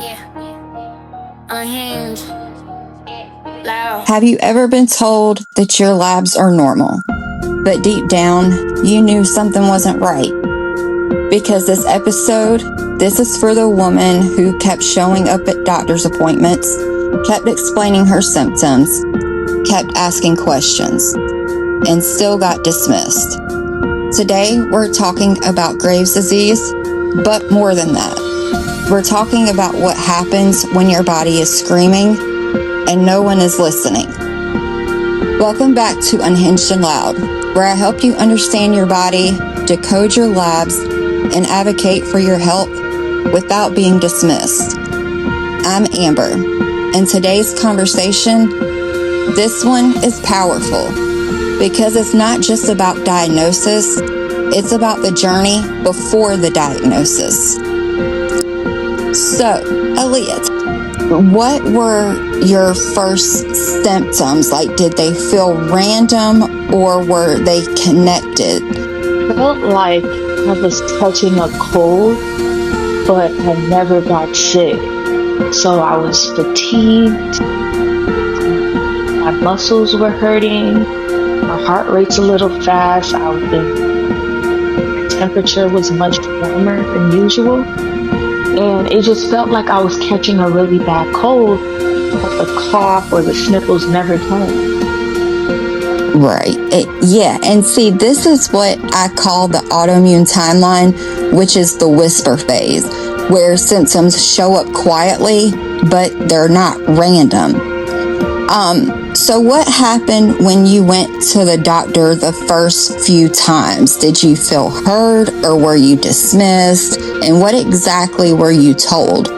Yeah. Unhinged. Loud. Have you ever been told that your labs are normal, but deep down, you knew something wasn't right? Because this is for the woman who kept showing up at doctor's appointments, kept explaining her symptoms, kept asking questions, and still got dismissed. Today, we're talking about Graves' disease, but more than that. We're talking about what happens when your body is screaming and no one is listening. Welcome back to Unhinged N Loud, where I help you understand your body, decode your labs, and advocate for your health without being dismissed. I'm Amber, and today's conversation, this one is powerful because it's not just about diagnosis, it's about the journey before the diagnosis. So, Aaliyah, what were your first symptoms? Like, did they feel random or were they connected? I felt like I was catching a cold, but I never got sick. So I was fatigued, my muscles were hurting, my heart rate's a little fast, my temperature was much warmer than usual. And it just felt like I was catching a really bad cold, but the cough or the sniffles never came. Right. And see, this is what I call the autoimmune timeline, which is the whisper phase, where symptoms show up quietly, but they're not random. So what happened when you went to the doctor the first few times? Did you feel heard or were you dismissed? And what exactly were you told?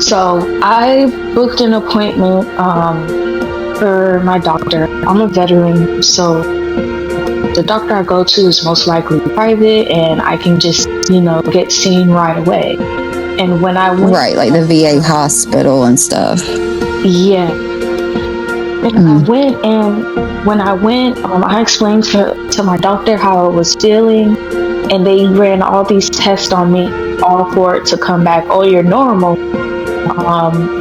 So I booked an appointment for my doctor. I'm a veteran, so the doctor I go to is most likely private and I can just, get seen right away. And when I went... Right, like the VA hospital and stuff. Yeah. And I went, and when I went, I explained to my doctor how I was feeling, and they ran all these tests on me, all for it to come back, oh, you're normal,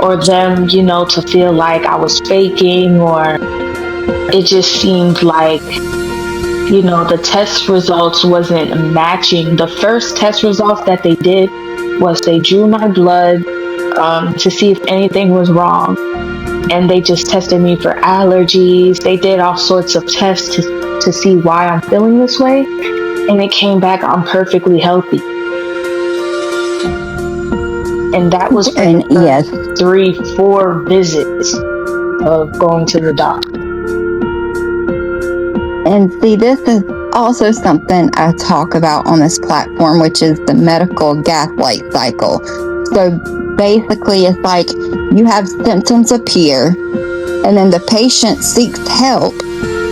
or them, to feel like I was faking, or it just seemed like, the test results wasn't matching. The first test results that they did was they drew my blood to see if anything was wrong. And they just tested me for allergies. They did all sorts of tests to see why I'm feeling this way. And it came back, I'm perfectly healthy. And that was for the 3-4 visits of going to the doctor. And see, this is also something I talk about on this platform, which is the medical gaslight cycle. So basically, it's like you have symptoms appear, and then the patient seeks help,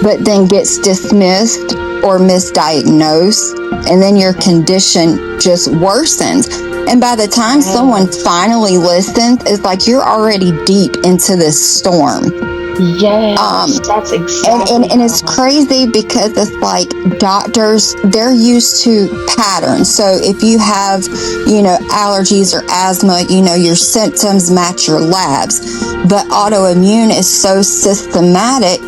but then gets dismissed or misdiagnosed, and then your condition just worsens. And by the time someone finally listens, it's like you're already deep into this storm. Yes, that's exactly. And it's crazy because it's like doctors, they're used to patterns. So if you have, allergies or asthma, your symptoms match your labs. But autoimmune is so systematic.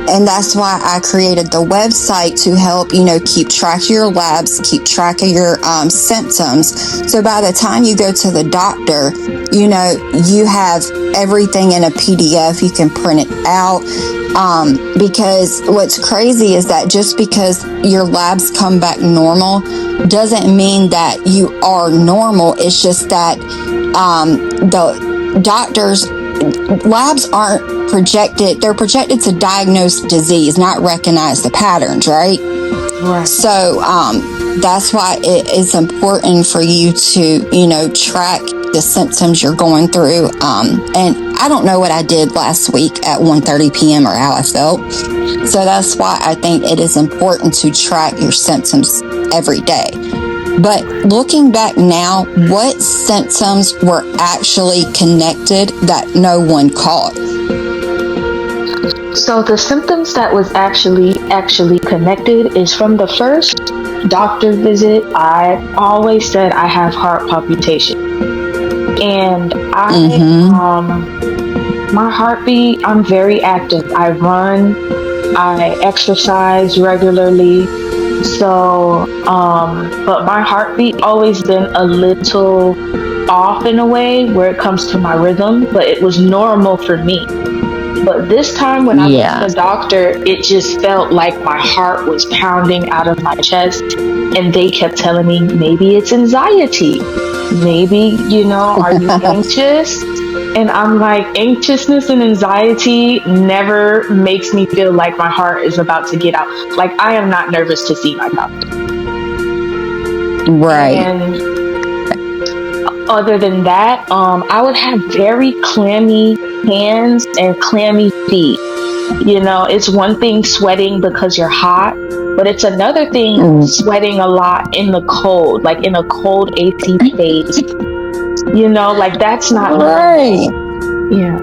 And that's why I created the website to help, keep track of your labs, keep track of your symptoms. So by the time you go to the doctor, you have everything in a PDF. You can print it out. Because what's crazy is that just because your labs come back normal doesn't mean that you are normal. It's just that the doctors' labs aren't projected. They're projected to diagnose disease, not recognize the patterns, right? Right. So that's why it is important for you to, track the symptoms you're going through. And I don't know what I did last week at 1:30 p.m. or how I felt. So that's why I think it is important to track your symptoms every day. But looking back now, what symptoms were actually connected that no one caught? So the symptoms that was actually connected is from the first doctor visit. I always said I have heart palpitation. And my heartbeat, I'm very active. I run, I exercise regularly. So, but my heartbeat always been a little off in a way where it comes to my rhythm, but it was normal for me. But this time when I went to the doctor, it just felt like my heart was pounding out of my chest, and they kept telling me, maybe it's anxiety. Maybe, are you anxious? And I'm like, anxiousness and anxiety never makes me feel like my heart is about to get out. Like, I am not nervous to see my doctor. Right. And other than that, I would have very clammy hands and clammy feet. It's one thing sweating because you're hot, but it's another thing sweating a lot in the cold, like in a cold AC space. Like that's not right. normal. Yeah.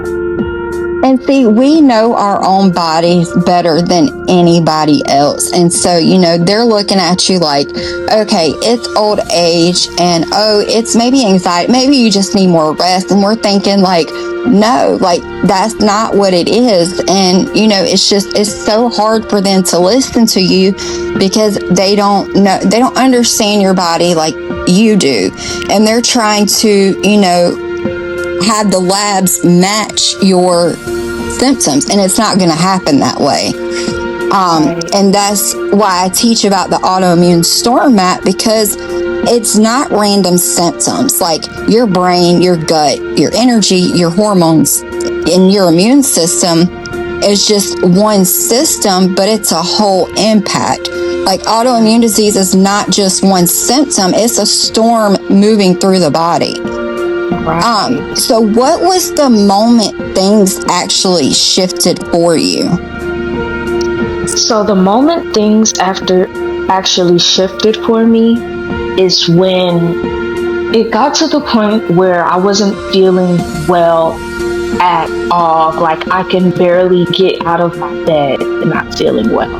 And see, we know our own bodies better than anybody else. And so, they're looking at you like, okay, it's old age and, it's maybe anxiety. Maybe you just need more rest. And we're thinking like, no, like that's not what it is. And, it's so hard for them to listen to you because they don't understand your body like you do. And they're trying to, have the labs match your symptoms, and it's not going to happen that way. And that's why I teach about the autoimmune storm map, because it's not random symptoms like your brain, your gut, your energy, your hormones, and your immune system is just one system, but it's a whole impact. Like autoimmune disease is not just one symptom, it's a storm moving through the body. Right. So what was the moment things actually shifted for you? So the moment things actually shifted for me is when it got to the point where I wasn't feeling well at all. Like I can barely get out of my bed and not feeling well.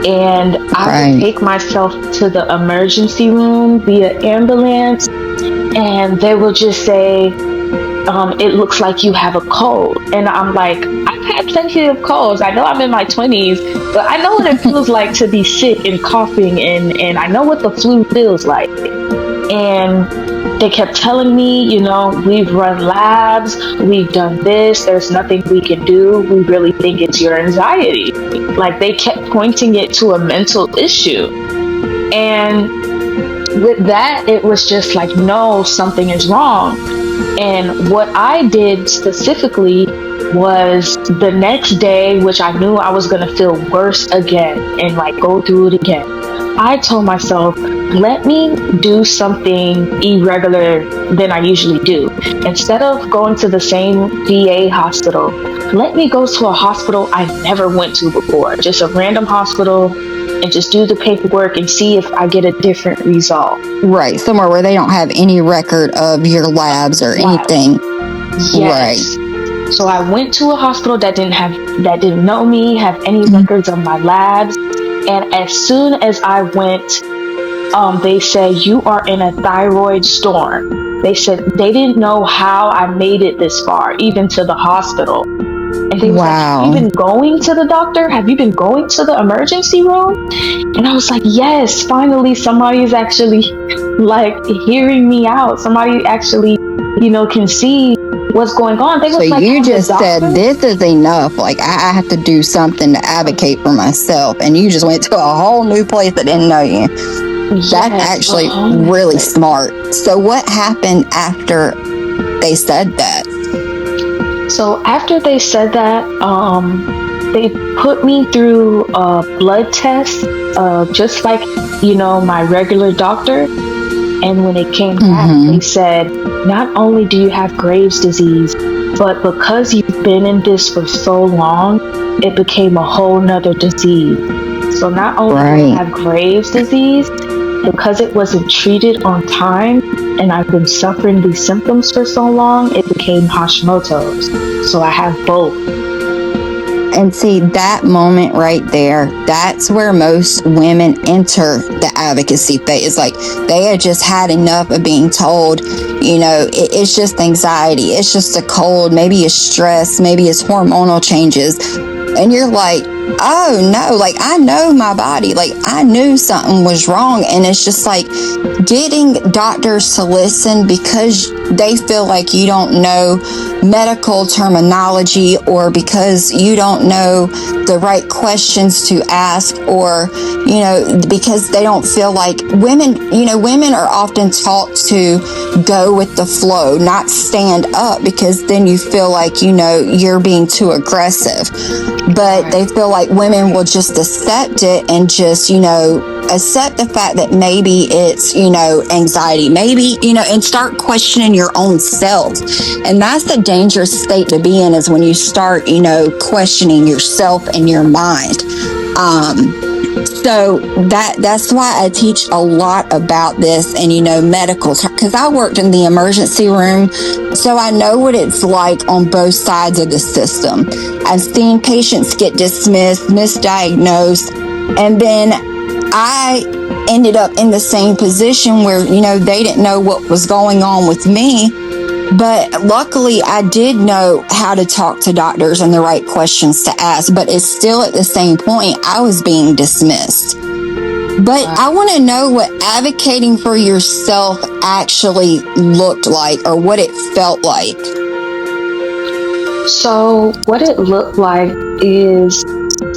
And I would take myself to the emergency room via ambulance, and they will just say, it looks like you have a cold. And I'm like, I've had plenty of colds. I know I'm in my 20s, but I know what it feels like to be sick and coughing, and I know what the flu feels like. And they kept telling me, we've run labs, we've done this, there's nothing we can do. We really think it's your anxiety. Like they kept pointing it to a mental issue. And with that, it was just like, no, something is wrong. And what I did specifically was the next day, which I knew I was going to feel worse again and like go through it again, I told myself, let me do something irregular than I usually do. Instead of going to the same VA hospital, let me go to a hospital I never went to before, just a random hospital, and just do the paperwork and see if I get a different result. Right, somewhere where they don't have any record of your labs or anything. Yes. Right. So I went to a hospital that didn't know me, have any records of my labs. And as soon as I went, they said, you are in a thyroid storm. They said they didn't know how I made it this far, even to the hospital. And they were like, have you been going to the doctor? Have you been going to the emergency room? And I was like, yes, finally somebody is actually like hearing me out. Somebody actually, can see what's going on. They was so like, you just said, this is enough. Like, I have to do something to advocate for myself. And you just went to a whole new place that didn't know you. Yes, that's actually really smart. So what happened after they said that? So after they said that, they put me through a blood test, just like, my regular doctor. And when it came back, they said, not only do you have Graves' disease, but because you've been in this for so long, it became a whole nother disease. So not only do I have Graves' disease, because it wasn't treated on time, and I've been suffering these symptoms for so long, it became Hashimoto's. So I have both. And see, that moment right there, that's where most women enter the advocacy phase. Like, they had just had enough of being told, it's just anxiety, it's just a cold, maybe it's stress, maybe it's hormonal changes. And you're like, oh no, like, I know my body, like, I knew something was wrong. And it's just like getting doctors to listen because they feel like you don't know medical terminology, or because you don't know the right questions to ask, or, because they don't feel like women are often taught to go with the flow, not stand up, because then you feel like, you're being too aggressive. But they feel like women will just accept it and just, accept the fact that maybe it's, anxiety, maybe, and start questioning your own self. And that's the dangerous state to be in, is when you start, questioning yourself and your mind. So that's why I teach a lot about this and, medical, because I worked in the emergency room, so I know what it's like on both sides of the system. I've seen patients get dismissed, misdiagnosed, and then I ended up in the same position where, they didn't know what was going on with me. But luckily, I did know how to talk to doctors and the right questions to ask. But it's still at the same point, I was being dismissed. But I want to know what advocating for yourself actually looked like, or what it felt like. So what it looked like is,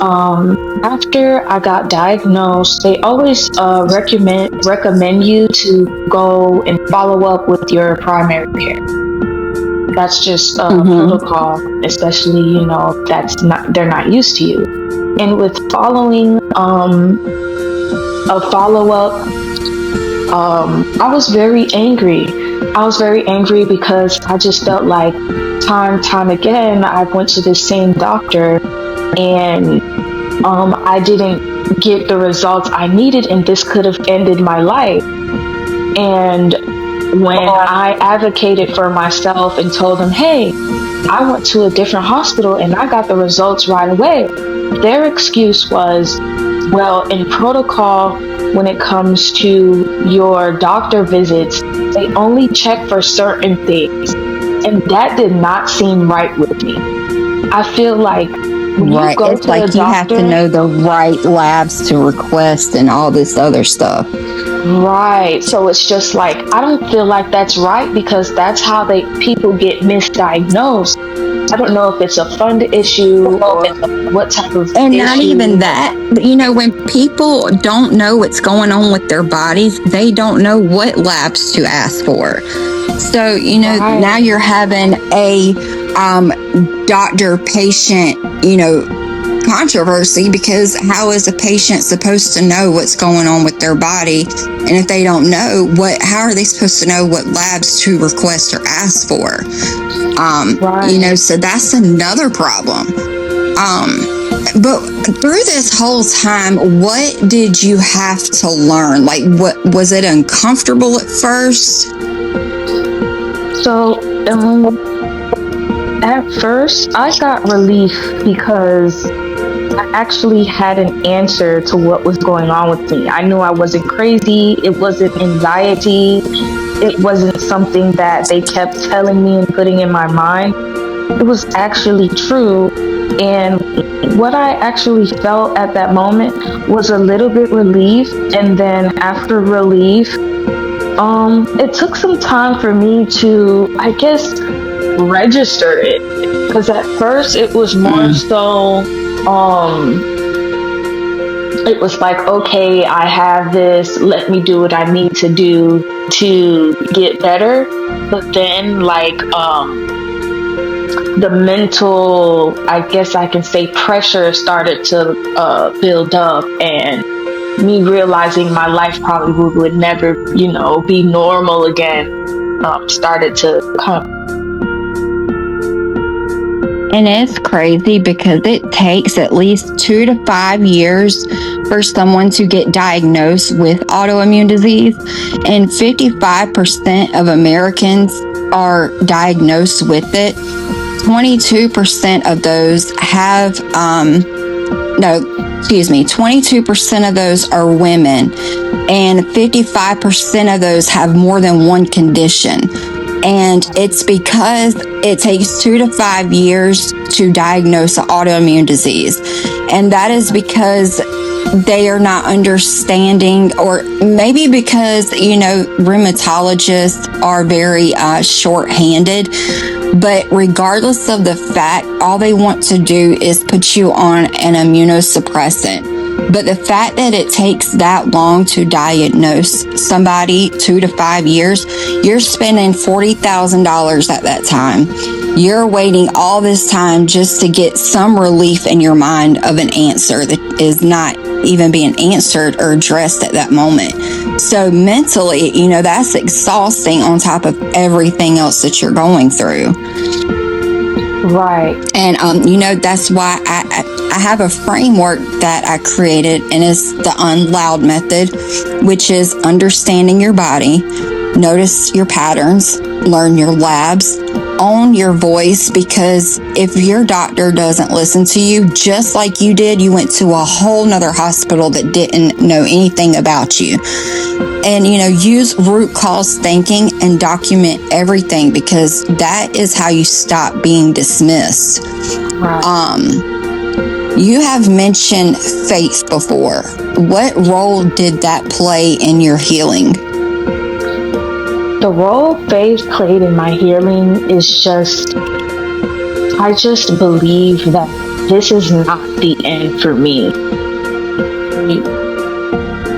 after I got diagnosed, they always recommend you to go and follow up with your primary care. That's just protocol, especially they're not used to you. And with following a follow up, I was very angry. I was very angry because I just felt like time again I went to the same doctor and I didn't get the results I needed, and this could have ended my life. And when I advocated for myself and told them, hey, I went to a different hospital and I got the results right away, their excuse was, well, in protocol, when it comes to your doctor visits, they only check for certain things. And that did not seem right with me. I feel like when you go it's to like the doctor, you have to know the right labs to request and all this other stuff. Right. So it's just like, I don't feel like that's right, because that's how people get misdiagnosed. I don't know if it's a fund issue or what type of and issue. Not even that, but when people don't know what's going on with their bodies, they don't know what labs to ask for. So, Right. Now you're having a doctor-patient, controversy, because how is a patient supposed to know what's going on with their body? And if they don't know, how are they supposed to know what labs to request or ask for? Right. So that's another problem. But through this whole time, what did you have to learn? Like, what was it uncomfortable at first? So, at first, I got relief because I actually had an answer to what was going on with me. I knew I wasn't crazy. It wasn't anxiety. It wasn't something that they kept telling me and putting in my mind. It was actually true. And what I actually felt at that moment was a little bit relief. And then after relief, it took some time for me to, I guess, register it. Because at first it was more so, it was like, okay, I have this, let me do what I need to do to get better. But then, the mental, I guess I can say, pressure started to build up, and me realizing my life probably would never, be normal again, started to come. And it's crazy because it takes at least 2 to 5 years for someone to get diagnosed with autoimmune disease. And 55% of Americans are diagnosed with it. 22% of those have, 22% of those are women, and 55% of those have more than one condition. And it's because it takes 2 to 5 years to diagnose an autoimmune disease. And that is because they are not understanding, or maybe because, rheumatologists are very short-handed. But regardless of the fact, all they want to do is put you on an immunosuppressant. But the fact that it takes that long to diagnose somebody, 2 to 5 years, you're spending $40,000 at that time. You're waiting all this time just to get some relief in your mind of an answer that is not even being answered or addressed at that moment. So mentally, that's exhausting on top of everything else that you're going through. Right. And, that's why I have a framework that I created, and it's the Unloud method, which is understanding your body, notice your patterns, learn your labs, own your voice, because if your doctor doesn't listen to you, just like you did, you went to a whole nother hospital that didn't know anything about you. And, use root cause thinking and document everything, because that is how you stop being dismissed. Right. You have mentioned faith before. What role did that play in your healing? The role faith played in my healing is I just believe that this is not the end for me.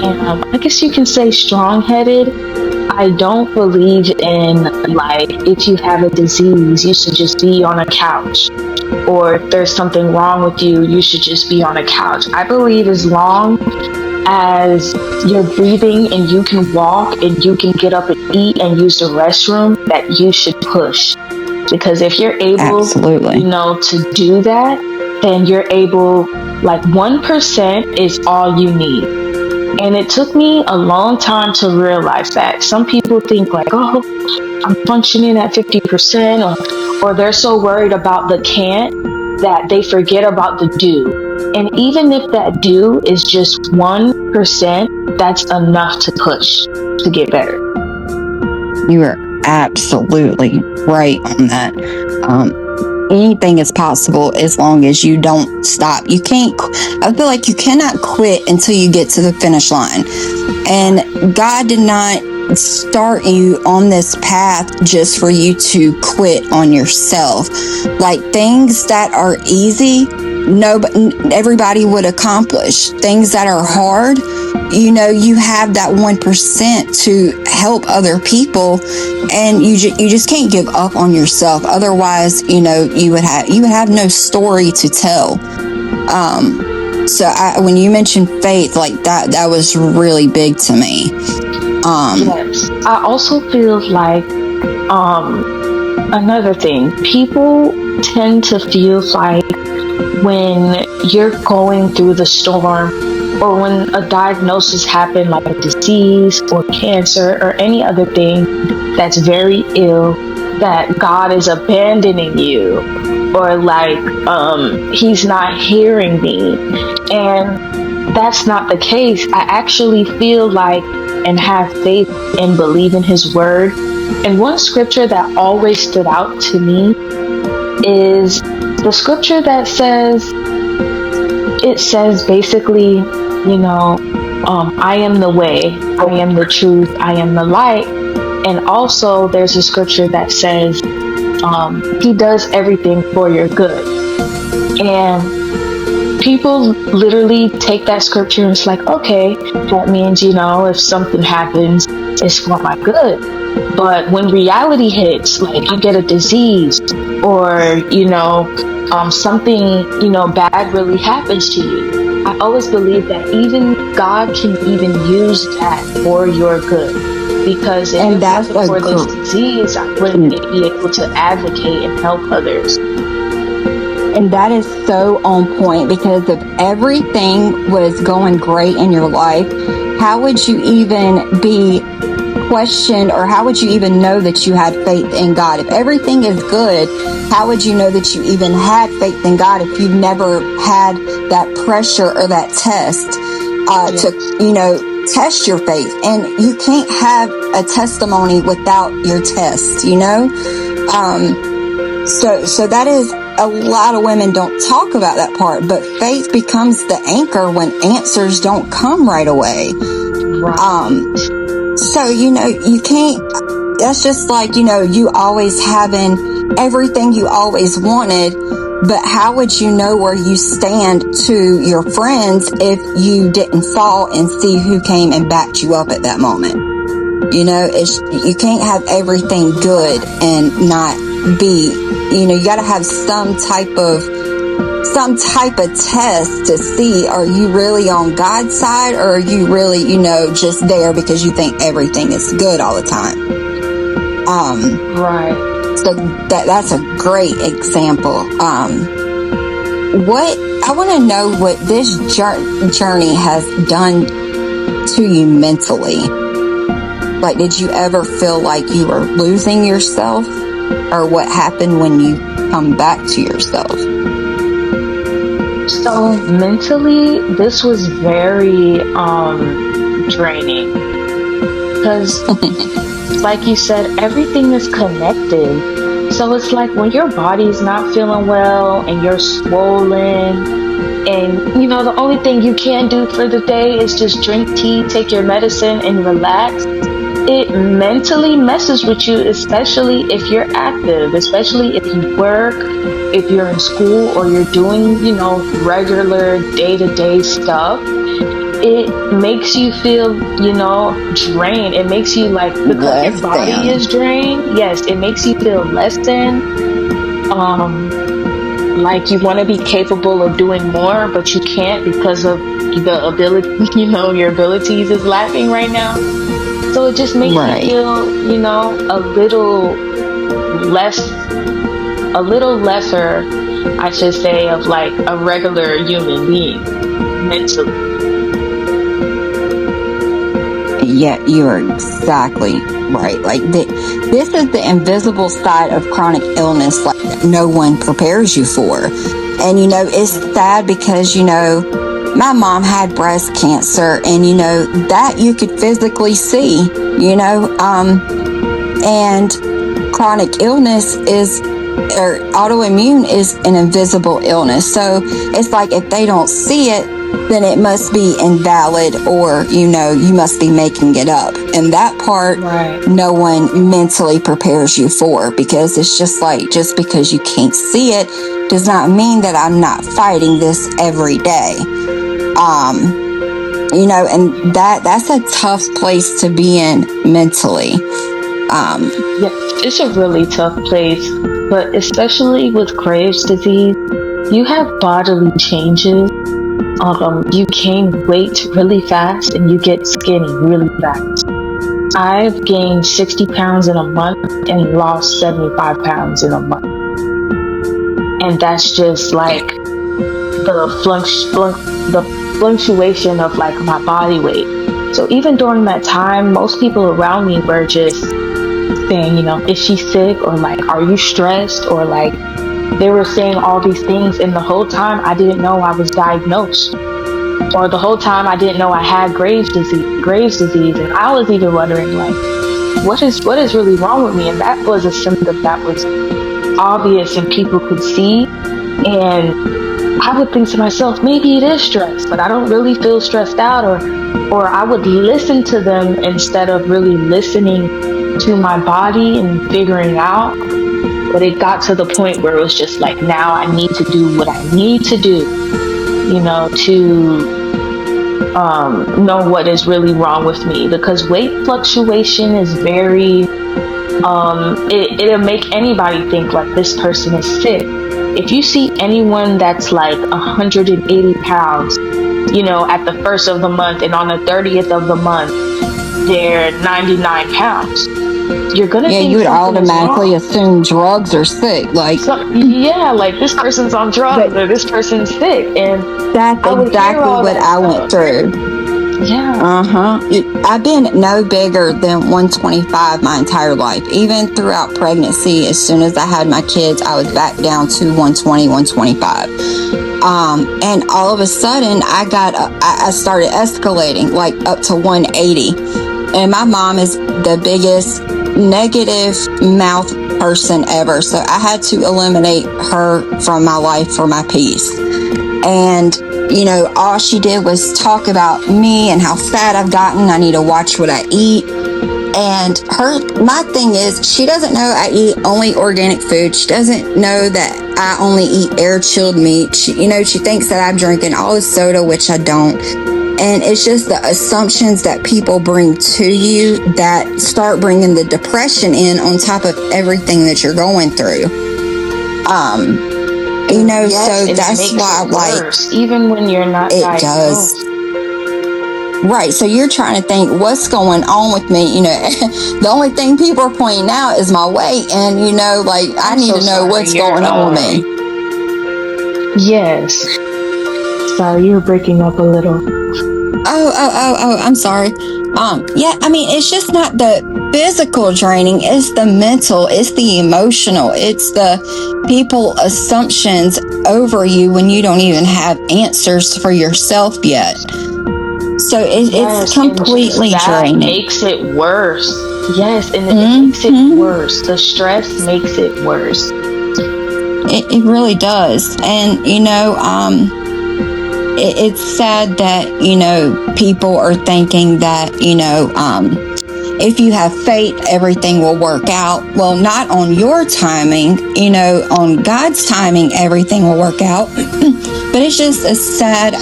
And I guess you can say strong-headed. I don't believe in, if you have a disease, you should just be on a couch. Or if there's something wrong with you, you should just be on a couch. I believe as long as you're breathing and you can walk and you can get up and eat and use the restroom, that you should push. Because if you're able, Absolutely. To do that, then you're able, 1% is all you need. And it took me a long time to realize that. Some people think oh, I'm functioning at 50%, or they're so worried about the can't that they forget about the do. And even if that do is just 1%, that's enough to push to get better. You are absolutely right on that. Anything is possible as long as you don't stop. I feel like you cannot quit until you get to the finish line. And God did not start you on this path just for you to quit on yourself. Things that are easy, everybody would accomplish. Things that are hard, you have that 1% to help other people, and you just can't give up on yourself. Otherwise, you would have no story to tell. So when you mentioned faith, that was really big to me. Yes. I also feel another thing, people tend to feel when you're going through the storm, or when a diagnosis happens, like a disease or cancer or any other thing that's very ill, that God is abandoning you, or he's not hearing me. And that's not the case. I actually feel and have faith and believe in his word. And one scripture that always stood out to me is the scripture that says basically, I am the way, I am the truth, I am the light. And also there's a scripture that says he does everything for your good. And people literally take that scripture and it's okay, that means, if something happens, it's for my good. But when reality hits, I get a disease, or, something, bad really happens to you, I always believe that even God can even use that for your good. Because if it wasn't for this disease, I wouldn't be able to advocate and help others. And that is so on point, because if everything was going great in your life, how would you even be question, or how would you even know that you had faith in God? If everything is good, how would you know that you even had faith in God if you've never had that pressure or that test to, test your faith? And you can't have a testimony without your test, So that is, a lot of women don't talk about that part, but faith becomes the anchor when answers don't come right away. Right. So, you can't, that's just like, you always having everything you always wanted, but how would you know where you stand to your friends if you didn't fall and see who came and backed you up at that moment? You can't have everything good and not be, you got to have some type of test to see, are you really on God's side, or are you really, just there because you think everything is good all the time? Right. So that's a great example. What I want to know what this journey has done to you mentally. Like, did you ever feel like you were losing yourself, or what happened when you come back to yourself? So mentally, this was very draining, because like you said, everything is connected. So it's like when your body's not feeling well and you're swollen, and the only thing you can do for the day is just drink tea, take your medicine, and relax. It mentally messes with you, especially if you're active, especially if you work, if you're in school, or you're doing, regular day-to-day stuff. It makes you feel, drained. It makes you because your body is drained. Yes, it makes you feel less than. Like you want to be capable of doing more, but you can't because of the ability, your abilities is lacking right now. So it just makes you feel, a little lesser, I should say, of like a regular human being mentally. Yeah, you're exactly right. Like, this is the invisible side of chronic illness, like, that no one prepares you for. And, it's sad because, my mom had breast cancer, and, that you could physically see, and chronic illness or autoimmune is an invisible illness. So it's like, if they don't see it, then it must be invalid, or, you must be making it up. And that part, no one mentally prepares you for, because it's just like, just because you can't see it does not mean that I'm not fighting this every day. And that's a tough place to be in mentally. Yeah, it's a really tough place, but especially with Graves' disease, you have bodily changes. You gain weight really fast, and you get skinny really fast. I've gained 60 pounds in a month and lost 75 pounds in a month. And that's just like the fluctuation of like my body weight. So even during that time, most people around me were just saying, is she sick, or like, are you stressed, or like, they were saying all these things, and the whole time I didn't know I was diagnosed, or the whole time I didn't know I had Graves' disease, and I was even wondering like, what is really wrong with me? And that was a symptom that was obvious and people could see, and I would think to myself, maybe it is stress, but I don't really feel stressed out, or I would listen to them instead of really listening to my body and figuring out. But it got to the point where it was just like, now I need to do what I need to do, to know what is really wrong with me. Because weight fluctuation is very, it'll make anybody think like this person is sick. If you see anyone that's like 180 pounds, at the first of the month, and on the 30th of the month, they're 99 pounds. You're gonna think you would automatically assume drugs are sick. Like, like this person's on drugs, or this person's sick, and that's exactly what I went through. Yeah. I've been no bigger than 125 my entire life. Even throughout pregnancy, as soon as I had my kids, I was back down to 120, 125. And all of a sudden, I started escalating, like up to 180. And my mom is the biggest negative mouth person ever. So I had to eliminate her from my life for my peace. And, you know, all she did was talk about me and how fat I've gotten. I need to watch what I eat. And my thing is, she doesn't know I eat only organic food. She doesn't know that I only eat air-chilled meat. She thinks that I'm drinking all the soda, which I don't. And it's just the assumptions that people bring to you that start bringing the depression in on top of everything that you're going through. Yes, so that's why, worse, even when you're not it diagnosed. does. Right, so you're trying to think, what's going on with me? You know, the only thing people are pointing out is my weight, and I need to know what's going on with me. Yes. Sorry, you're breaking up a little. Oh, I'm sorry. Yeah, I mean, it's just not the physical training, it's the mental, it's the emotional, it's the people assumptions over you when you don't even have answers for yourself yet. So it's completely draining. Makes it worse. Yes, and it makes it worse. The stress makes it worse. It really does. And, it's sad that, people are thinking that, if you have faith, everything will work out. Well, not on your timing, on God's timing, everything will work out. But it's just a sad,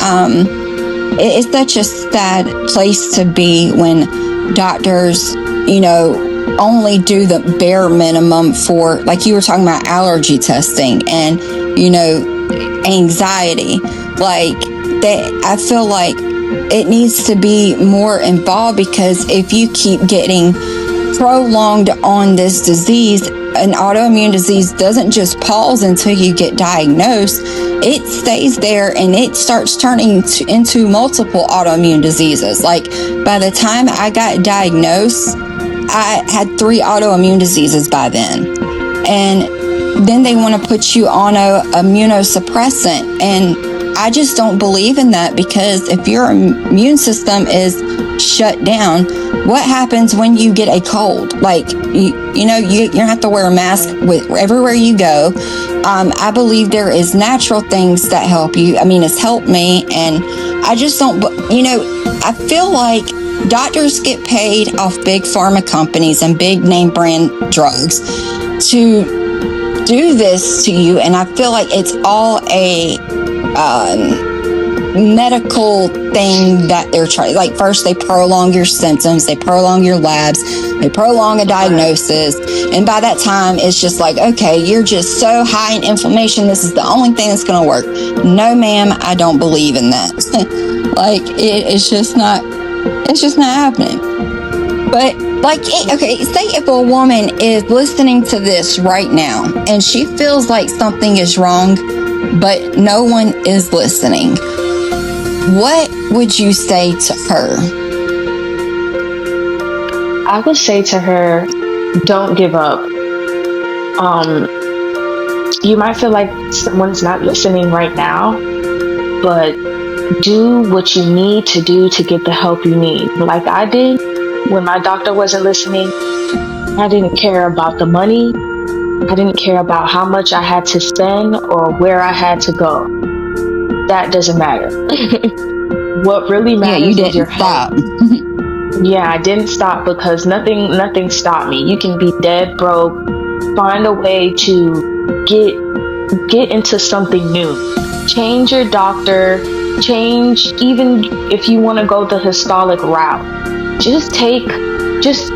it's such a sad place to be when doctors, only do the bare minimum for, like you were talking about, allergy testing and, anxiety. I feel like it needs to be more involved, because if you keep getting prolonged on this disease, an autoimmune disease doesn't just pause until you get diagnosed. It stays there and it starts turning into multiple autoimmune diseases. Like, by the time I got diagnosed, I had 3 autoimmune diseases by then. And then they want to put you on a immunosuppressant. And I just don't believe in that, because if your immune system is shut down, what happens when you get a cold? You don't have to wear a mask everywhere you go. I believe there is natural things that help you. I mean, it's helped me, and I just don't, I feel like doctors get paid off big pharma companies and big name brand drugs to do this to you, and I feel like it's all a medical thing that they're trying. Like, first they prolong your symptoms, they prolong your labs, they prolong a diagnosis, and by that time it's just like, okay, you're just so high in inflammation, this is the only thing that's going to work. No, ma'am, I don't believe in that. It's just not happening. But say if a woman is listening to this right now and she feels like something is wrong, but no one is listening, what would you say to her? I would say to her, don't give up. You might feel like someone's not listening right now, but do what you need to do to get the help you need. Like I did when my doctor wasn't listening. I didn't care about the money. I didn't care about how much I had to spend or where I had to go. That doesn't matter. What really matters is your health. Yeah, I didn't stop, because nothing stopped me. You can be dead broke, find a way to get into something new. Change your doctor, even if you want to go the histolic route.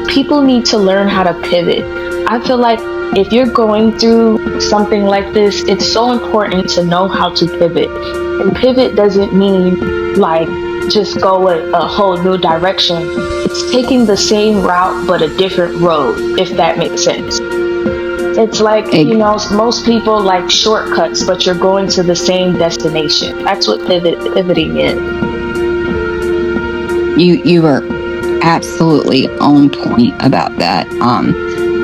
People need to learn how to pivot. I feel like if you're going through something like this, it's so important to know how to pivot. And pivot doesn't mean just go a whole new direction. It's taking the same route but a different road, if that makes sense. It's like, most people like shortcuts, but you're going to the same destination. That's what pivoting is. You were absolutely on point about that.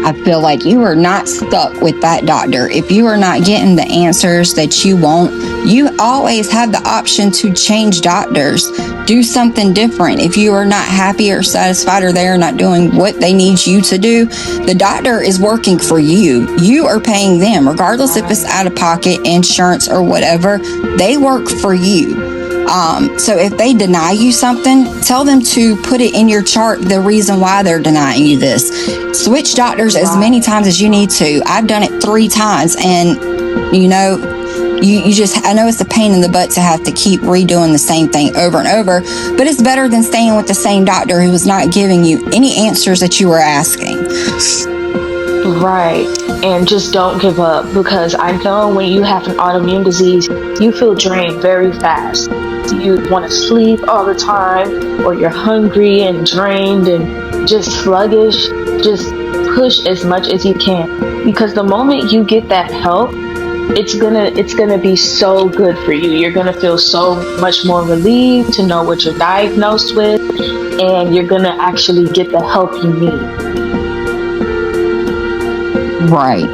I feel like you are not stuck with that doctor. If you are not getting the answers that you want, you always have the option to change doctors. Do something different. If you are not happy or satisfied, or they are not doing what they need you to do, the doctor is working for you. You are paying them, regardless if it's out of pocket, insurance, or whatever. They work for you. So if they deny you something, tell them to put it in your chart, the reason why they're denying you this. Switch doctors as many times as you need to. I've done it 3 times, and you just, I know it's a pain in the butt to have to keep redoing the same thing over and over, but it's better than staying with the same doctor who was not giving you any answers that you were asking. Right. And just don't give up, because I know when you have an autoimmune disease, you feel drained very fast. You want to sleep all the time, or you're hungry and drained and just sluggish. Just push as much as you can, because the moment you get that help, it's gonna be so good for you. You're gonna feel so much more relieved to know what you're diagnosed with, and you're gonna actually get the help you need. Right.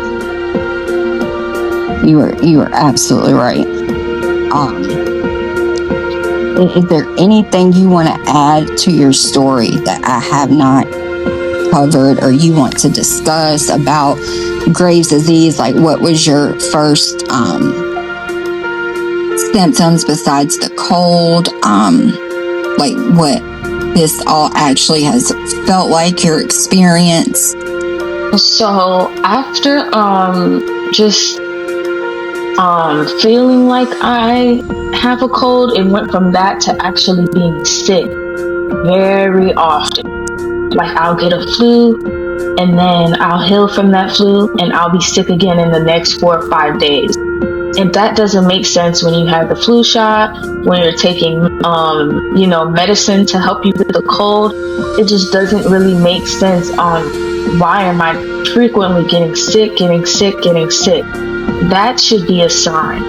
You are absolutely right. Is there anything you want to add to your story that I have not covered, or you want to discuss about Graves' disease? Like, what was your first symptoms besides the cold? Like, what this all actually has felt like, your experience? So after just feeling like I have a cold, it went from that to actually being sick very often. Like, I'll get a flu, and then I'll heal from that flu, and I'll be sick again in the next 4 or 5 days. And that doesn't make sense when you have the flu shot, when you're taking, medicine to help you with the cold. It just doesn't really make sense on why am I frequently getting sick. That should be a sign.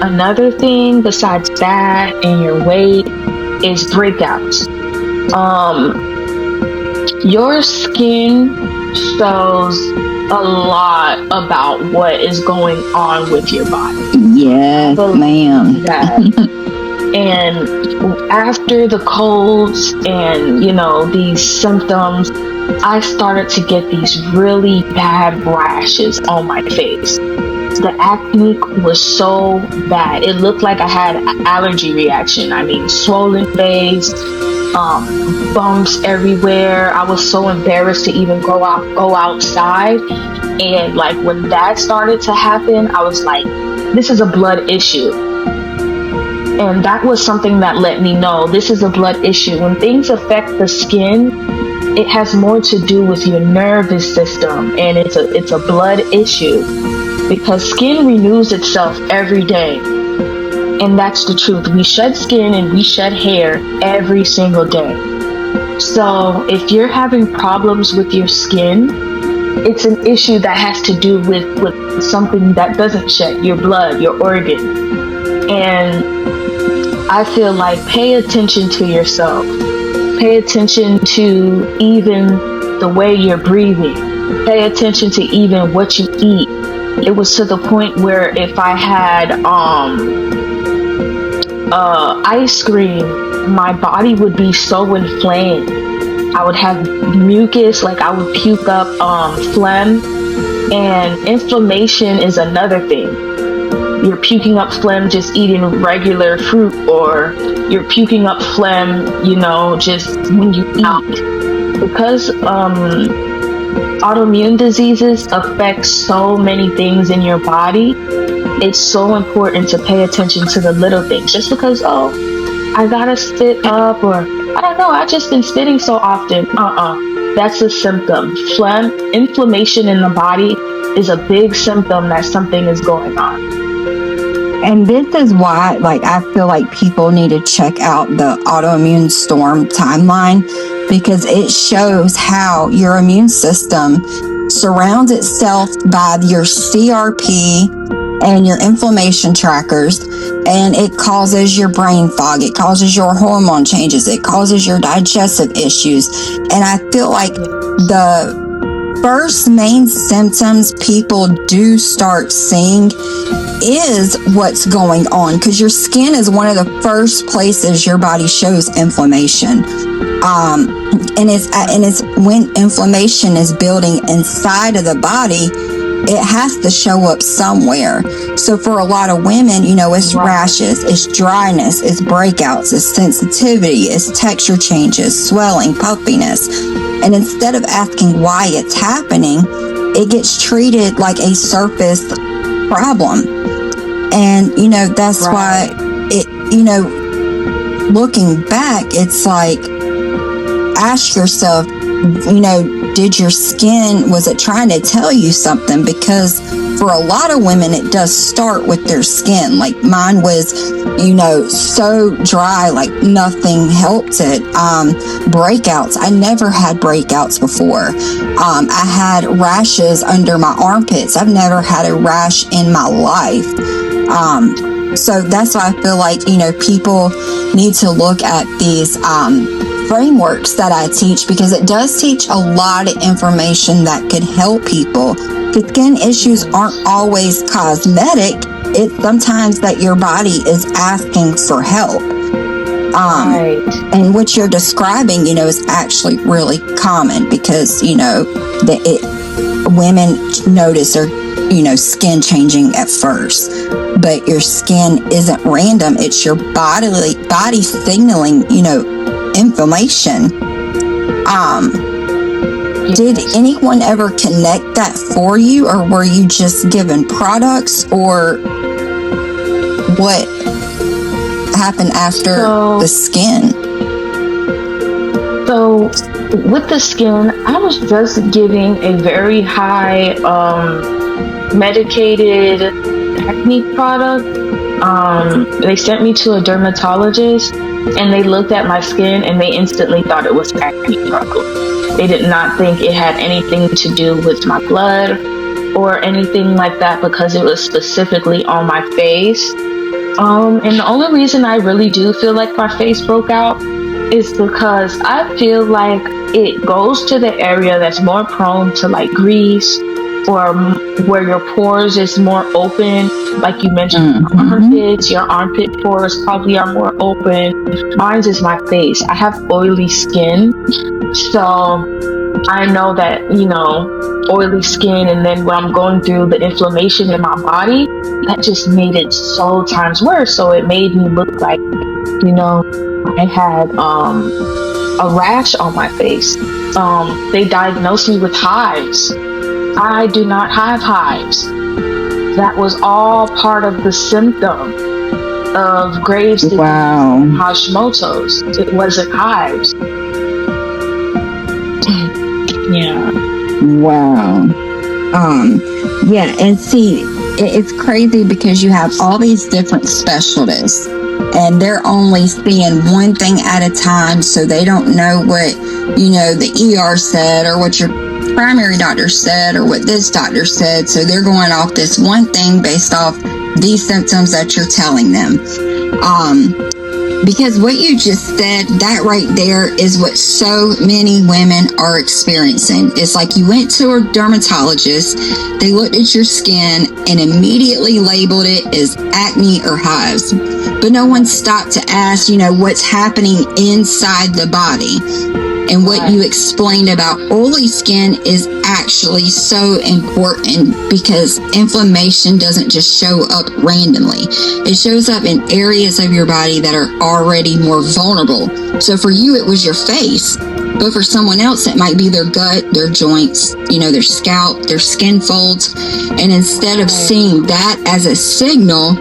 Another thing besides that and your weight is breakouts. Your skin shows a lot about what is going on with your body. Yes, ma'am. And after the colds and, these symptoms, I started to get these really bad rashes on my face. The acne was so bad. It looked like I had an allergy reaction. I mean, swollen face, bumps everywhere. I was so embarrassed to even go outside. And like, when that started to happen, I was like, this is a blood issue. And that was something that let me know this is a blood issue. When things affect the skin, it has more to do with your nervous system, and it's a blood issue, because skin renews itself every day. And that's the truth. We shed skin and we shed hair every single day. So if you're having problems with your skin, it's an issue that has to do with something that doesn't shed, your blood, your organs. And I feel like, pay attention to yourself. Pay attention to even the way you're breathing. Pay attention to even what you eat. It was to the point where if I had ice cream, my body would be so inflamed. I would have mucus, like I would puke up phlegm. And inflammation is another thing. You're puking up phlegm just eating regular fruit, or you're puking up phlegm, just when you eat. Because autoimmune diseases affect so many things in your body, it's so important to pay attention to the little things. Just because, I gotta spit up, or I don't know, I just been spitting so often. That's a symptom. Phlegm, inflammation in the body is a big symptom that something is going on. And this is why, I feel like people need to check out the Autoimmune Storm timeline, because it shows how your immune system surrounds itself by your CRP, and your inflammation trackers, and it causes your brain fog, it causes your hormone changes, it causes your digestive issues. And I feel like the first main symptoms people do start seeing is what's going on, because your skin is one of the first places your body shows inflammation. And it's when inflammation is building inside of the body, it has to show up somewhere. So for a lot of women, it's rashes, it's dryness, it's breakouts, it's sensitivity, it's texture changes, swelling, puffiness. And instead of asking why it's happening, it gets treated like a surface problem. And, that's why it, looking back, it's like, ask yourself, did your skin, was it trying to tell you something? Because for a lot of women, it does start with their skin. Like mine was, so dry, like nothing helped it. Breakouts. I never had breakouts before. I had rashes under my armpits. I've never had a rash in my life. So that's why I feel like, people need to look at these, frameworks that I teach, because it does teach a lot of information that could help people. Because skin issues aren't always cosmetic. It's sometimes that your body is asking for help. And what you're describing, is actually really common, because, women notice their, skin changing at first. But your skin isn't random. It's your body signaling, inflammation. Did anyone ever connect that for you, or were you just given products, or what happened after the skin? So with the skin, I was just giving a very high medicated acne product. They sent me to a dermatologist, and they looked at my skin and they instantly thought it was acne problem. They did not think it had anything to do with my blood or anything like that, because it was specifically on my face. And the only reason I really do feel like my face broke out is because I feel like it goes to the area that's more prone to like grease, or where your pores is more open. Like you mentioned, armpits, your armpit pores probably are more open. Mine is my face. I have oily skin. So I know that, oily skin, and then when I'm going through the inflammation in my body, that just made it so times worse. So it made me look like, I had a rash on my face. They diagnosed me with hives. I do not have hives. That was all part of the symptom of Graves' disease, Hashimoto's. It wasn't hives. Yeah. Wow. Yeah, and see, it's crazy because you have all these different specialists, and they're only seeing one thing at a time, so they don't know what, the ER said, or what your primary doctor said, or what this doctor said. So they're going off this one thing based off these symptoms that you're telling them. Because what you just said, that right there is what so many women are experiencing. It's like you went to a dermatologist, they looked at your skin and immediately labeled it as acne or hives. But no one stopped to ask, what's happening inside the body. And what you explained about oily skin is actually so important, because inflammation doesn't just show up randomly. It shows up in areas of your body that are already more vulnerable. So for you, it was your face. But for someone else, it might be their gut, their joints, their scalp, their skin folds. And instead of seeing that as a signal,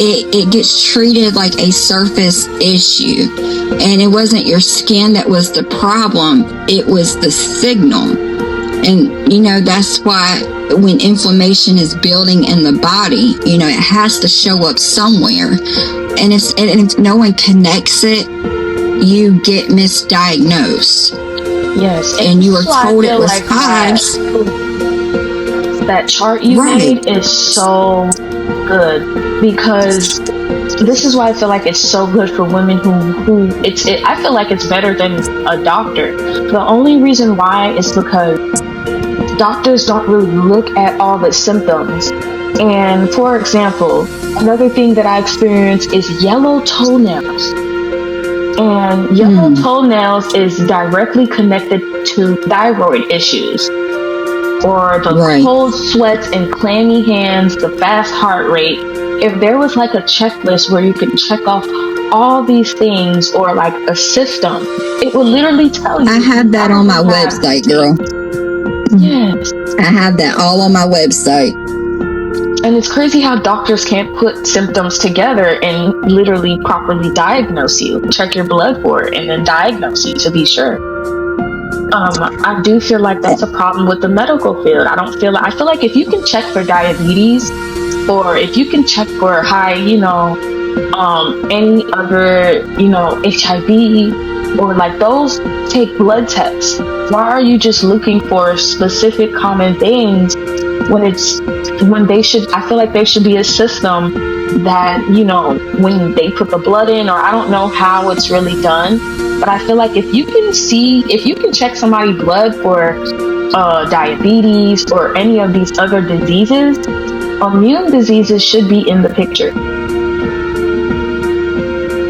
it gets treated like a surface issue. And it wasn't your skin that was the problem, it was the signal. And, that's why when inflammation is building in the body, it has to show up somewhere. And if no one connects it, you get misdiagnosed. Yes. And you were told it was hives. that chart you made is so good, because this is why I feel like it's so good for women I feel like it's better than a doctor. The only reason why is because doctors don't really look at all the symptoms. And for example, another thing that I experience is yellow toenails. And yellow toenails is directly connected to thyroid issues, or the cold sweats and clammy hands, the fast heart rate. If there was like a checklist where you could check off all these things, or like a system, it would literally tell you. I have that on my website, girl. Yes. I have that all on my website. And it's crazy how doctors can't put symptoms together and literally properly diagnose you, check your blood for it, and then diagnose you to be sure. I do feel like that's a problem with the medical field. I feel like if you can check for diabetes, or if you can check for high, any other, HIV, or like those, take blood tests. Why are you just looking for specific common things I feel like there should be a system that, when they put the blood in, or I don't know how it's really done, but I feel like if you can check somebody's blood for diabetes or any of these other diseases, immune diseases should be in the picture.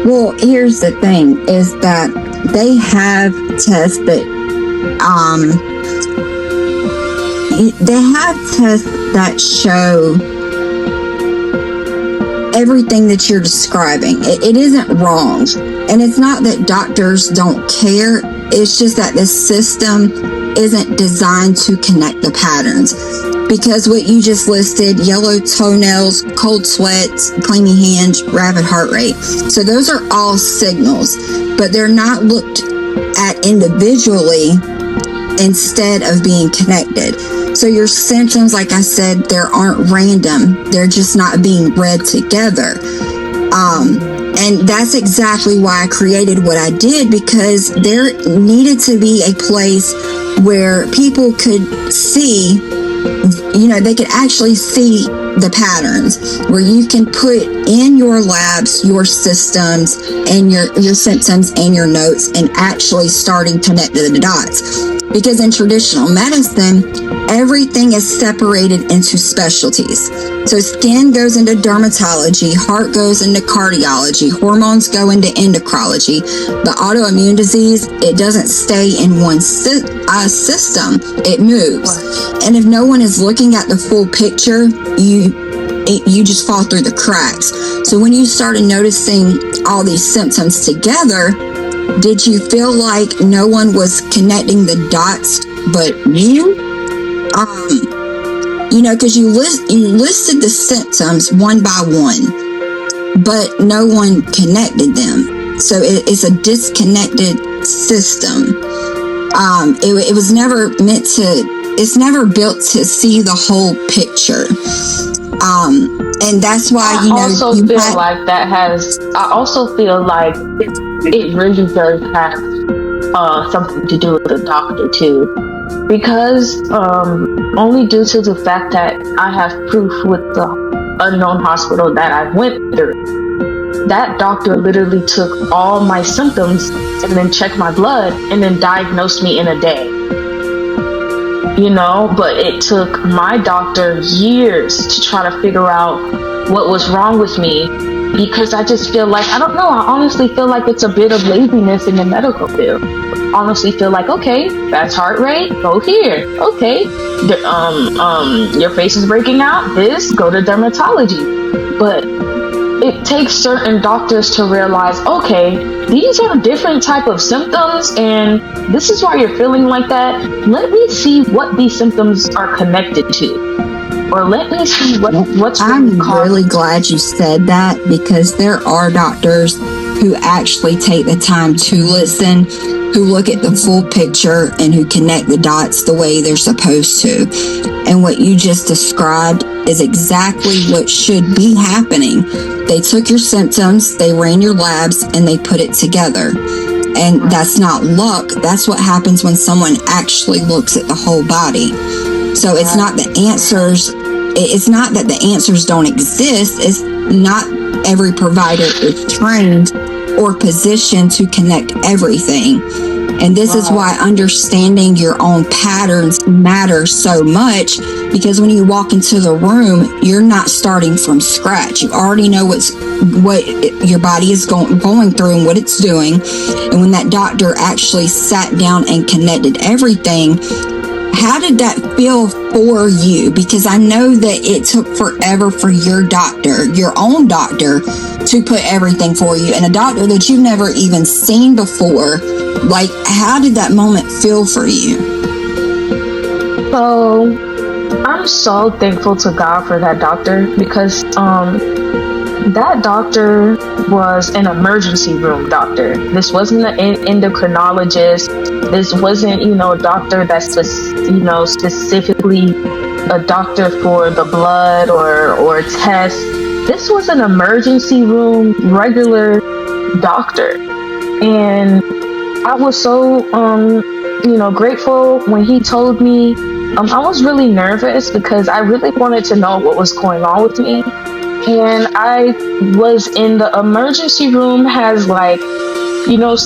Well, here's the thing, is that they have tests that show everything that you're describing. It isn't wrong. And it's not that doctors don't care. It's just that the system isn't designed to connect the patterns. Because what you just listed, yellow toenails, cold sweats, clammy hands, rapid heart rate. So those are all signals, but they're not looked at individually instead of being connected. So your symptoms, like I said, they aren't random. They're just not being read together. And that's exactly why I created what I did, because there needed to be a place where people could see, they could actually see the patterns, where you can put in your labs, your systems, and your symptoms and your notes, and actually starting connecting the dots. Because in traditional medicine, everything is separated into specialties. So skin goes into dermatology, heart goes into cardiology, hormones go into endocrinology. The autoimmune disease, it doesn't stay in one system, it moves. And if no one is looking at the full picture, you just fall through the cracks. So when you started noticing all these symptoms together, did you feel like no one was connecting the dots but you? Because you listed the symptoms one by one, but no one connected them. So it's a disconnected system. It was never meant to. It's never built to see the whole picture. And that's why I also feel like it really does have something to do with the doctor too, because only due to the fact that I have proof with the unknown hospital that I went through. That doctor literally took all my symptoms and then checked my blood and then diagnosed me in a day. But it took my doctor years to try to figure out what was wrong with me, because I just feel like, I don't know, I honestly feel like it's a bit of laziness in the medical field. Honestly feel like, okay, fast heart rate, go here. Okay, your face is breaking out, go to dermatology. But it takes certain doctors to realize, okay, these are different type of symptoms, and this is why you're feeling like that. Let me see what these symptoms are connected to, or let me see what's really I'm really glad you said that, because there are doctors who actually take the time to listen, who look at the full picture, and who connect the dots the way they're supposed to. And what you just described is exactly what should be happening. They took your symptoms, they ran your labs, and they put it together. And that's not luck. That's what happens when someone actually looks at the whole body. So it's not the answers. It's not that the answers don't exist. It's not every provider is trained or positioned to connect everything. And this is why understanding your own patterns matters so much, because when you walk into the room, you're not starting from scratch. You already know what your body is going through and what it's doing. And when that doctor actually sat down and connected everything, how did that feel for you? Because I know that it took forever for your doctor, your own doctor, to put everything for you, and a doctor that you've never even seen before. Like, how did that moment feel for you? So, I'm so thankful to God for that doctor, because that doctor was an emergency room doctor. This wasn't an endocrinologist. This wasn't, a doctor that's just, specifically a doctor for the blood or tests. This was an emergency room regular doctor. And I was so, grateful when he told me. I was really nervous because I really wanted to know what was going on with me. And I was in the emergency room, has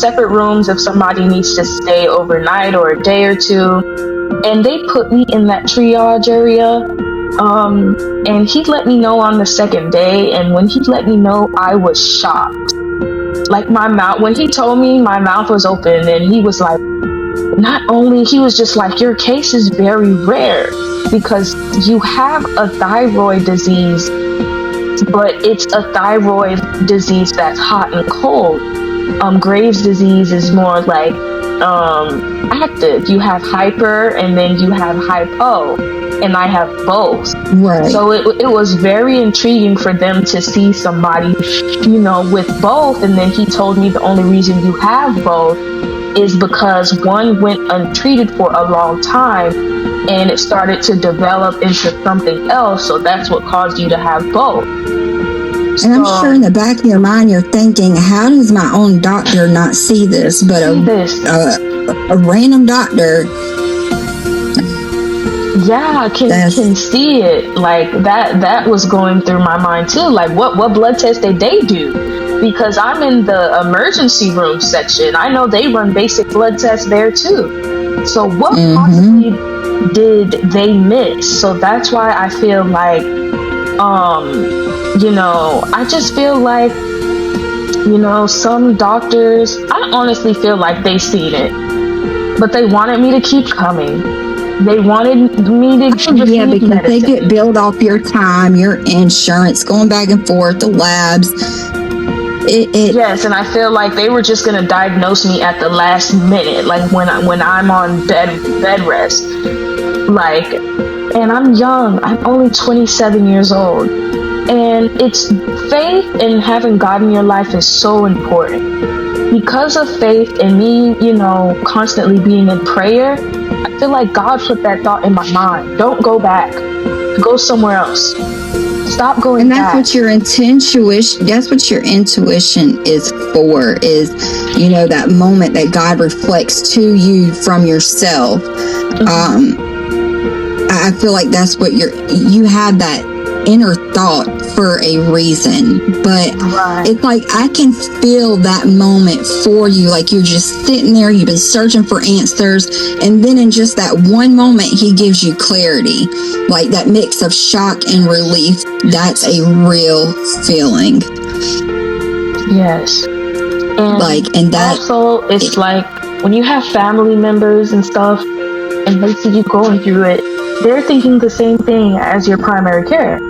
separate rooms if somebody needs to stay overnight or a day or two. And they put me in that triage area. And he let me know on the second day. And when he let me know, I was shocked. Like, my mouth, when he told me, my mouth was open, and he was like, he was just like, your case is very rare because you have a thyroid disease, but it's a thyroid disease that's hot and cold. Graves' disease is more like active. You have hyper and then you have hypo, and I have both. Right. So it was very intriguing for them to see somebody, with both. And then he told me the only reason you have both is because one went untreated for a long time and it started to develop into something else. So that's what caused you to have both. And I'm sure in the back of your mind, you're thinking, how does my own doctor not see this? But a random doctor, can see it. Like, that was going through my mind too. Like, what blood test did they do? Because I'm in the emergency room section. I know they run basic blood tests there too. So what possibly did they miss? So that's why I feel like, I just feel like, some doctors, I honestly feel like they seen it, but they wanted me to keep coming. They wanted me to keep because medicine. They get billed off your time, your insurance, going back and forth, the labs. Yes, and I feel like they were just gonna diagnose me at the last minute, like when I'm on bed rest. Like, and I'm young. I'm only 27 years old. And it's faith and having God in your life is so important. Because of faith and me, constantly being in prayer, I feel like God put that thought in my mind. Don't go back. Go somewhere else. Stop going back. And that's what your intuition. That's what your intuition is for. Is that moment that God reflects to you from yourself. I feel like that's what you have that inner thought for a reason, but it's like I can feel that moment for you. Like, you're just sitting there, you've been searching for answers, and then in just that one moment he gives you clarity, like that mix of shock and relief. That's a real feeling. Yes. And that also, it's like when you have family members and stuff and they see you going through it, they're thinking the same thing as your primary care.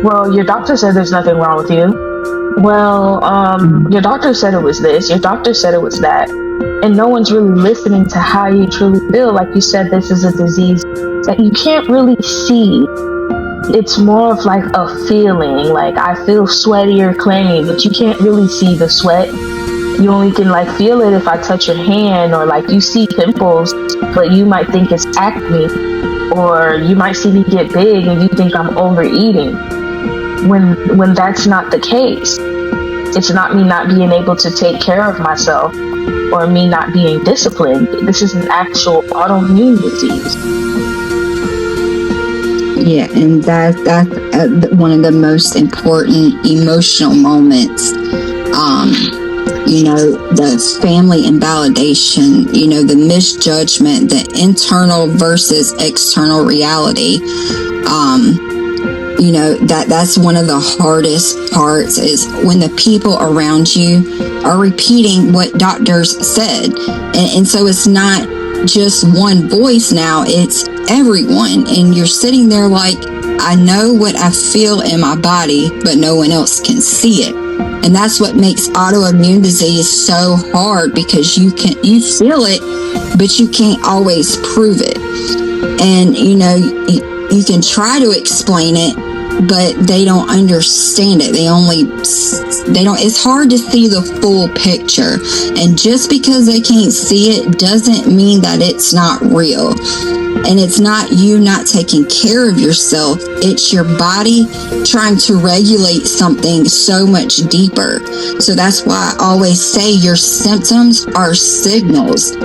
Well, your doctor said there's nothing wrong with you. Well, your doctor said it was this. Your doctor said it was that. And no one's really listening to how you truly feel. Like you said, this is a disease that you can't really see. It's more of like a feeling. Like, I feel sweaty or clammy, but you can't really see the sweat. You only can feel it if I touch your hand, or you see pimples, but you might think it's acne. Or you might see me get big and you think I'm overeating, when that's not the case. It's not me not being able to take care of myself or me not being disciplined. This is an actual autoimmune disease. Yeah, and that's one of the most important emotional moments. The family invalidation, the misjudgment, the internal versus external reality. That's one of the hardest parts, is when the people around you are repeating what doctors said. And so it's not just one voice now, it's everyone. And you're sitting there like, I know what I feel in my body, but no one else can see it. And that's what makes autoimmune disease so hard, because you feel it, but you can't always prove it. And, you can try to explain it, but they don't understand it. It's hard to see the full picture. And just because they can't see it doesn't mean that it's not real. And it's not you not taking care of yourself. It's your body trying to regulate something so much deeper. So that's why I always say your symptoms are signals.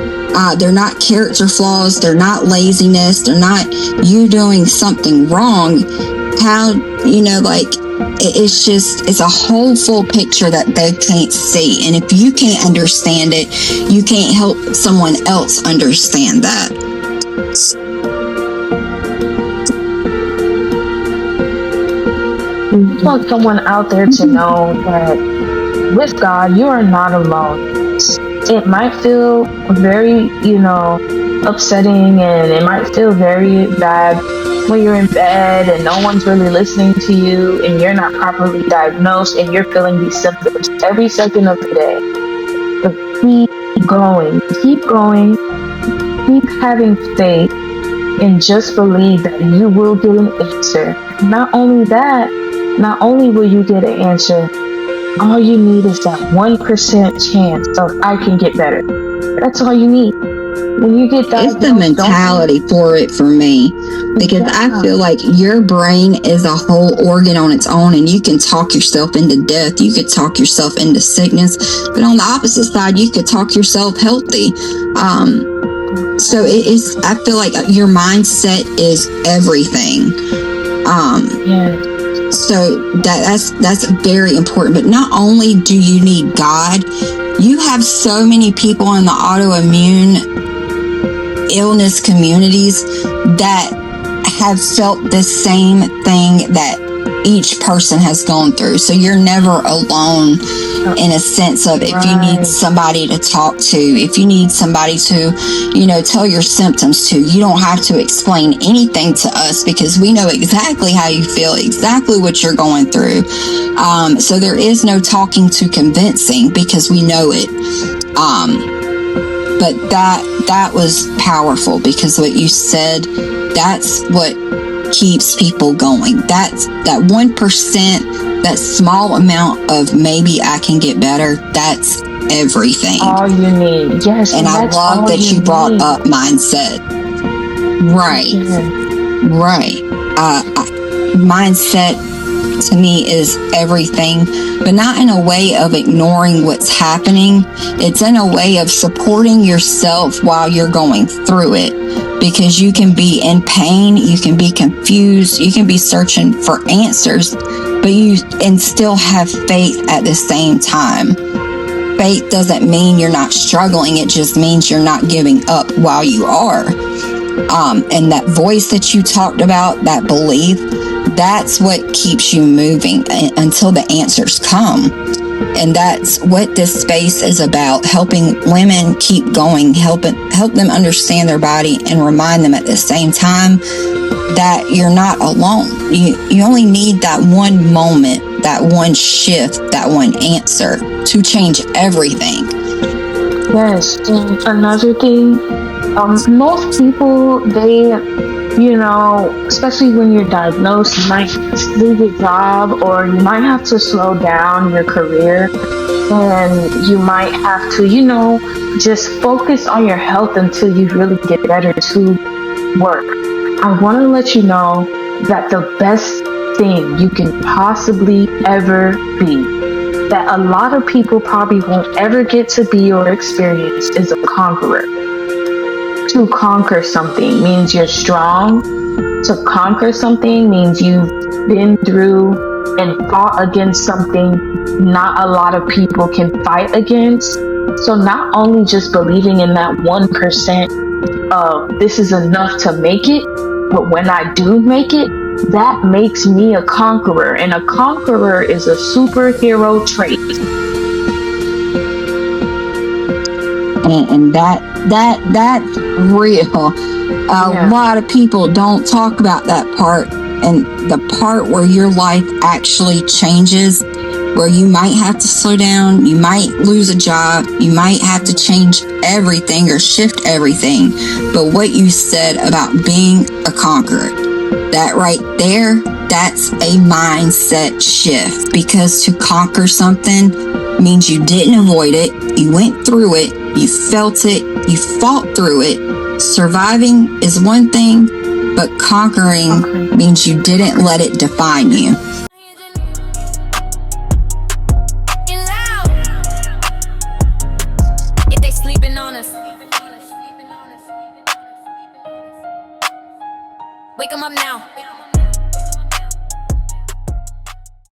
They're not character flaws. They're not laziness. They're not you doing something wrong. It's a whole full picture that they can't see. And if you can't understand it, you can't help someone else understand that. I want someone out there to know that with God, you are not alone. It might feel very, upsetting, and it might feel very bad when you're in bed and no one's really listening to you and you're not properly diagnosed and you're feeling these symptoms every second of the day. But keep going, keep having faith, and just believe that you will get an answer. Not only will you get an answer, all you need is that 1% chance of I can get better. That's all you need. When you get diagnosed, it's the mentality for it for me, because I feel like your brain is a whole organ on its own, and you can talk yourself into death. You could talk yourself into sickness, but on the opposite side, you could talk yourself healthy. So I feel like your mindset is everything. So that's very important. But not only do you need God, you have so many people in the autoimmune illness communities that have felt the same thing that each person has gone through. So you're never alone, in a sense of, if you need somebody to talk to, if you need somebody to, tell your symptoms to, you don't have to explain anything to us, because we know exactly how you feel, exactly what you're going through. So there is no talking to convincing, because we know it. But that was powerful, because what you said, that's what keeps people going. That's that 1%, that small amount of maybe I can get better. That's everything. All you need. Yes. And I love that you brought up mindset. Right. Right. Mindset to me is everything, but not in a way of ignoring what's happening. It's in a way of supporting yourself while you're going through it, because you can be in pain, you can be confused, you can be searching for answers, but and still have faith at the same time. Faith doesn't mean you're not struggling. It just means you're not giving up while you are. And that voice that you talked about, that belief, that's what keeps you moving until the answers come. And that's what this space is about, helping women keep going, help them understand their body, and remind them at the same time that you're not alone. You only need that one moment, that one shift, that one answer to change everything. Yes, and another thing, most people, they, especially when you're diagnosed, you might lose your job, or you might have to slow down your career, and you might have to, just focus on your health until you really get better to work. I want to let you know that the best thing you can possibly ever be, that a lot of people probably won't ever get to be or experience, is a conqueror. To conquer something means you're strong, To conquer something means you've been through and fought against something not a lot of people can fight against. So not only just believing in that 1% of this is enough to make it, but when I do make it, that makes me a conqueror. And a conqueror is a superhero trait. And that's real. A lot of people don't talk about that part, and the part where your life actually changes, where you might have to slow down, you might lose a job, you might have to change everything or shift everything. But what you said about being a conqueror, that right there, that's a mindset shift, because to conquer something means you didn't avoid it, you went through it, you felt it, you fought through it. Surviving is one thing, but conquering means you didn't let it define you. If they sleeping on us, wake 'em up now.